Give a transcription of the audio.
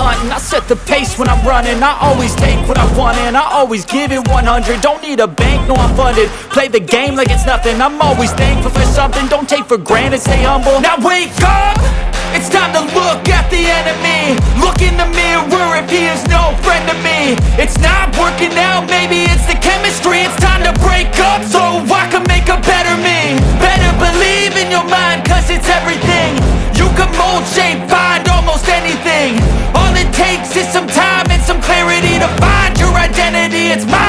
hunting. I set the pace when I'm running. I always take what I want and I always give it 100. Don't need a bank, no I'm funded. Play the game like it's nothing. I'm always thankful for something. Don't take for granted, stay humble. Now wake up! It's time to look at the enemy. Look in the mirror if he is no friend to me. It's not working out, maybe it's the chemistry. It's time to break up so I can make a better me. Better believe in your mind, cause it's everything. You can mold, shape, find almost anything. All it takes is some time and some clarity to find your identity. It's mine.